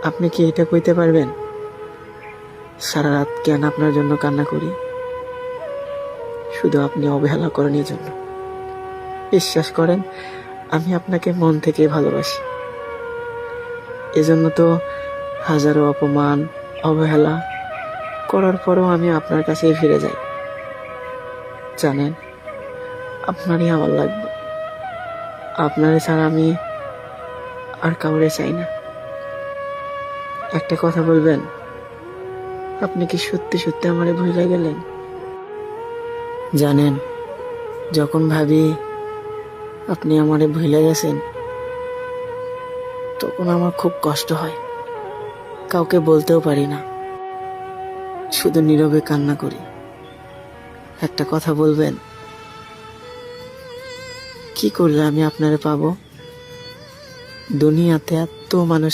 আপনি কি এটা কইতে পারবেন সারা রাত কেন আপনার জন্য কান্না করি? শুধু আপনি অবহেলা করেন এই জন্য। বিশ্বাস করেন, আমি আপনাকে মন থেকে ভালোবাসি। এজন্য তো হাজারো অপমান, অবহেলা করার পরেও আমি আপনার কাছেই ফিরে যাই। জানেন, আপনারই আমার লাগবে। আপনারে ছাড়া আমি আর কাউরে চাই না। একটা কথা বলবেন, আপনি কি সত্যি সত্যি আমারে ভুলে গেলেন? জানেন, যখন ভাবি আপনি আমারে ভুলে গেছেন, তখন আমার খুব কষ্ট হয়। কাউকে বলতেও পারি না, শুধু নীরবে কান্না করি। একটা কথা বলবেন, কি করলে আমি আপনারে পাবো? দুনিয়াতে এত মানুষ